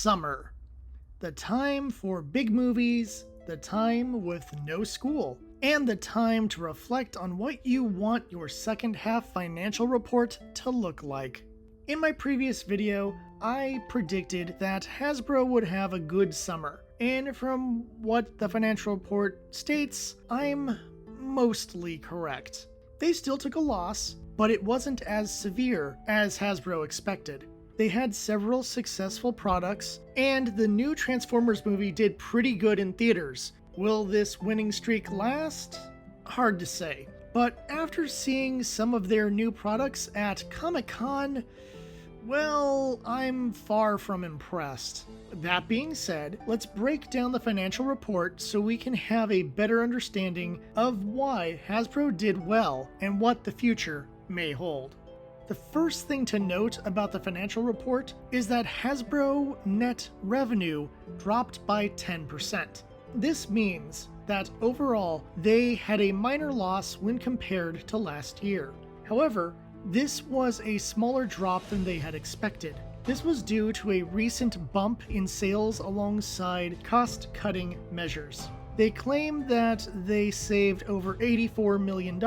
Summer. The time for big movies, the time with no school, and the time to reflect on what you want your second half financial report to look like. In my previous video, I predicted that Hasbro would have a good summer, and from what the financial report states, I'm mostly correct. They still took a loss, but it wasn't as severe as Hasbro expected. They had several successful products, and the new Transformers movie did pretty good in theaters. Will this winning streak last? Hard to say. But after seeing some of their new products at Comic-Con, well, I'm far from impressed. That being said, let's break down the financial report so we can have a better understanding of why Hasbro did well and what the future may hold. The first thing to note about the financial report is that Hasbro net revenue dropped by 10%. This means that overall they had a minor loss when compared to last year. However, this was a smaller drop than they had expected. This was due to a recent bump in sales alongside cost-cutting measures. They claim that they saved over $84 million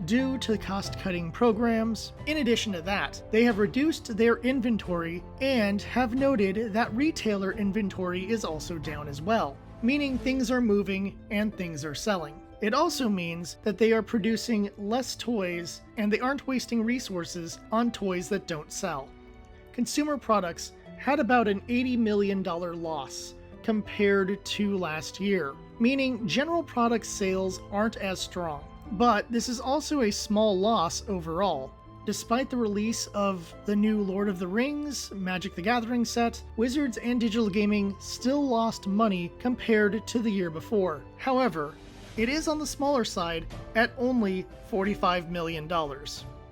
due to cost-cutting programs. In addition to that, they have reduced their inventory and have noted that retailer inventory is also down as well, meaning things are moving and things are selling. It also means that they are producing less toys and they aren't wasting resources on toys that don't sell. Consumer products had about an $80 million loss compared to last year, meaning general product sales aren't as strong. But this is also a small loss overall. Despite the release of the new Lord of the Rings, Magic the Gathering set, Wizards and Digital Gaming still lost money compared to the year before. However, it is on the smaller side at only $45 million.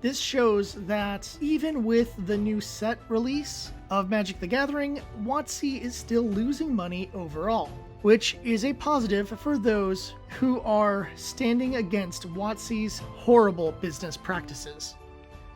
This shows that even with the new set release of Magic the Gathering, WotC is still losing money overall, which is a positive for those who are standing against WotC's horrible business practices.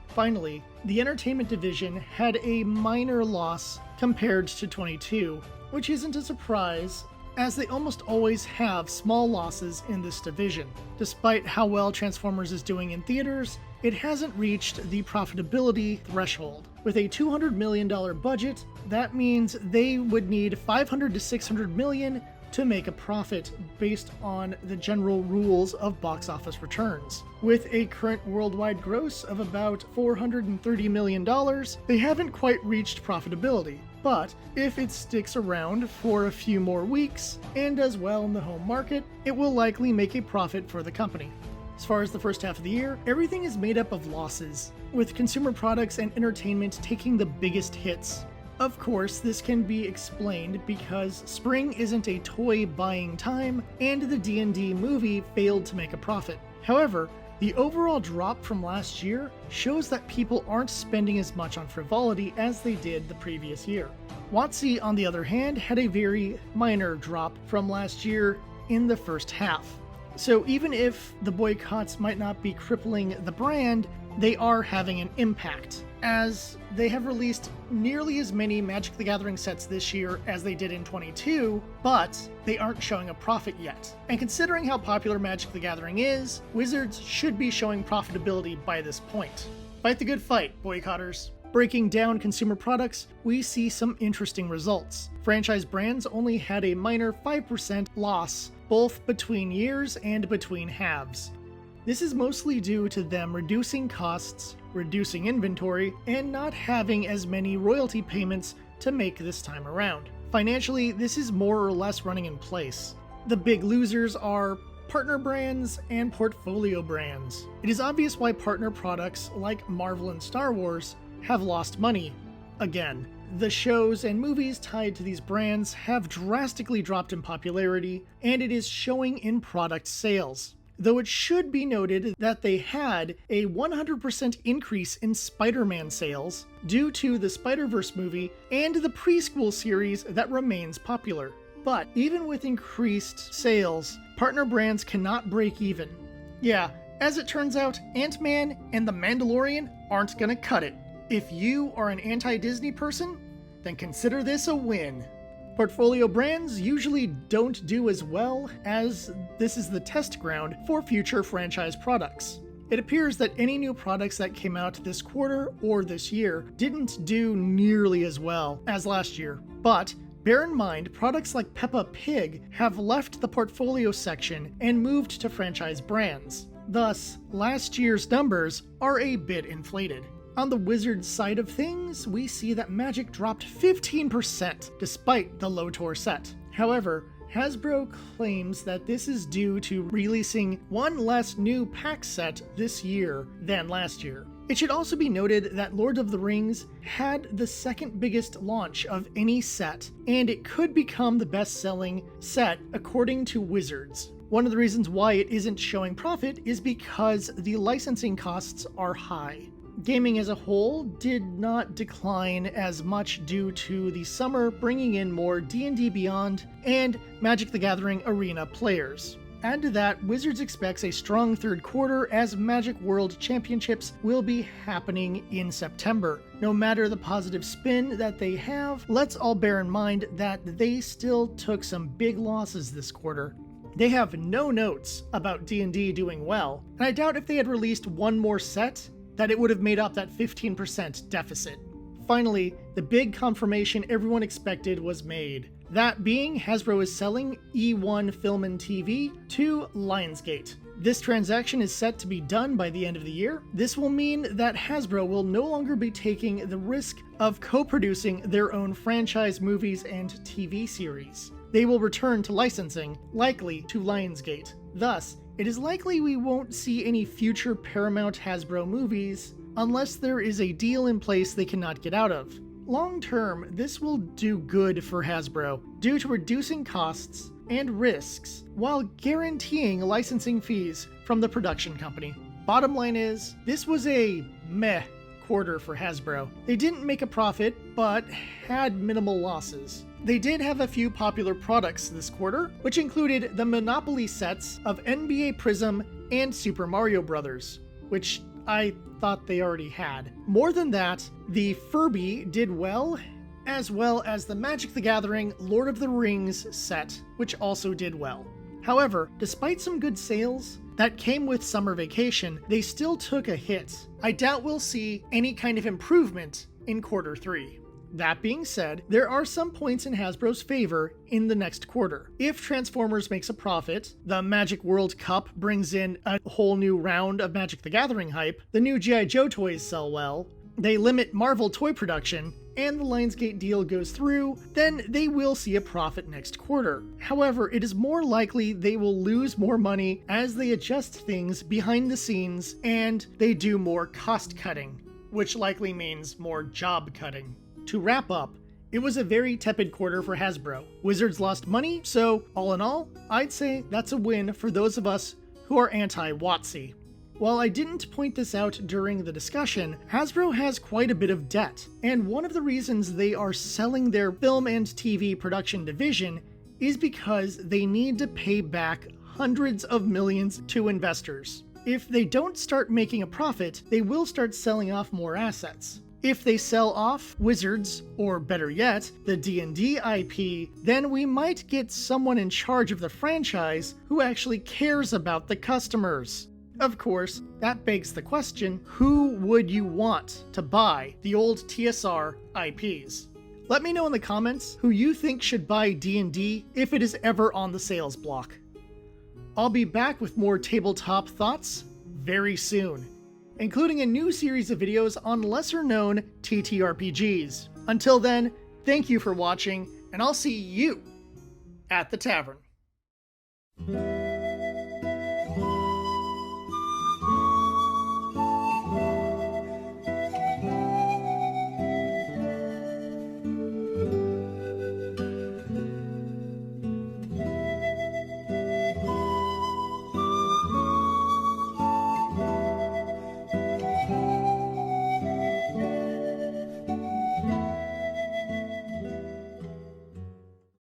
Finally, the entertainment division had a minor loss compared to 22, which isn't a surprise, as they almost always have small losses in this division. Despite how well Transformers is doing in theaters, it hasn't reached the profitability threshold. With a $200 million budget, that means they would need $500 to $600 million to make a profit based on the general rules of box office returns. With a current worldwide gross of about $430 million, they haven't quite reached profitability. But if it sticks around for a few more weeks and does well in the home market, it will likely make a profit for the company. As far as the first half of the year, everything is made up of losses, with consumer products and entertainment taking the biggest hits. Of course, this can be explained because spring isn't a toy buying time and the D&D movie failed to make a profit. However, the overall drop from last year shows that people aren't spending as much on frivolity as they did the previous year. WotC, on the other hand, had a very minor drop from last year in the first half. So even if the boycotts might not be crippling the brand, they are having an impact, as they have released nearly as many Magic the Gathering sets this year as they did in 22, but they aren't showing a profit yet. And considering how popular Magic the Gathering is, Wizards should be showing profitability by this point. Fight the good fight, boycotters. Breaking down consumer products, we see some interesting results. Franchise brands only had a minor 5% loss, both between years and between halves. This is mostly due to them reducing costs, reducing inventory, and not having as many royalty payments to make this time around. Financially, this is more or less running in place. The big losers are partner brands and portfolio brands. It is obvious why partner products like Marvel and Star Wars have lost money again. The shows and movies tied to these brands have drastically dropped in popularity, and it is showing in product sales. Though it should be noted that they had a 100% increase in Spider-Man sales due to the Spider-Verse movie and the preschool series that remains popular. But even with increased sales, partner brands cannot break even. Yeah, as it turns out, Ant-Man and The Mandalorian aren't gonna cut it. If you are an anti-Disney person, Then consider this a win. Portfolio brands usually don't do as well, as this is the test ground for future franchise products. It appears that any new products that came out this quarter or this year didn't do nearly as well as last year. But bear in mind, products like Peppa Pig have left the portfolio section and moved to franchise brands. Thus, last year's numbers are a bit inflated. On the Wizards side of things, we see that Magic dropped 15% despite the low tour set. However, Hasbro claims that this is due to releasing one less new pack set this year than last year. It should also be noted that Lord of the Rings had the second biggest launch of any set, and it could become the best-selling set according to Wizards. One of the reasons why it isn't showing profit is because the licensing costs are high. Gaming as a whole did not decline as much due to the summer bringing in more D&D Beyond and Magic the Gathering Arena players. Add to that, Wizards expects a strong third quarter as Magic World Championships will be happening in September. No matter the positive spin that they have, let's all bear in mind that they still took some big losses this quarter. They have no notes about D&D doing well, and I doubt if they had released one more set that it would have made up that 15% deficit. Finally, the big confirmation everyone expected was made. That being, Hasbro is selling E1 Film and TV to Lionsgate. This transaction is set to be done by the end of the year. This will mean that Hasbro will no longer be taking the risk of co-producing their own franchise movies and TV series. They will return to licensing, likely to Lionsgate. Thus, it is likely we won't see any future Paramount Hasbro movies unless there is a deal in place they cannot get out of. Long term, this will do good for Hasbro due to reducing costs and risks while guaranteeing licensing fees from the production company. Bottom line is, this was a meh quarter for Hasbro. They didn't make a profit, but had minimal losses. They did have a few popular products this quarter, which included the Monopoly sets of NBA Prism and Super Mario Bros., which I thought they already had. More than that, the Furby did well as the Magic the Gathering Lord of the Rings set, which also did well. However, despite some good sales that came with summer vacation, they still took a hit. I doubt we'll see any kind of improvement in quarter 3. That being said, there are some points in Hasbro's favor in the next quarter. If Transformers makes a profit, the Magic World Cup brings in a whole new round of Magic the Gathering hype, the new G.I. Joe toys sell well, they limit Marvel toy production, and the Lionsgate deal goes through, then they will see a profit next quarter. However, it is more likely they will lose more money as they adjust things behind the scenes and they do more cost cutting, which likely means more job cutting. To wrap up, it was a very tepid quarter for Hasbro. Wizards lost money, so all in all, I'd say that's a win for those of us who are anti-WotC. While I didn't point this out during the discussion, Hasbro has quite a bit of debt, and one of the reasons they are selling their film and TV production division is because they need to pay back hundreds of millions to investors. If they don't start making a profit, they will start selling off more assets. If they sell off Wizards, or better yet, the D&D IP, then we might get someone in charge of the franchise who actually cares about the customers. Of course, that begs the question, who would you want to buy the old TSR IPs? Let me know in the comments who you think should buy D&D if it is ever on the sales block. I'll be back with more tabletop thoughts very soon, including a new series of videos on lesser-known TTRPGs. Until then, thank you for watching, and I'll see you at the tavern.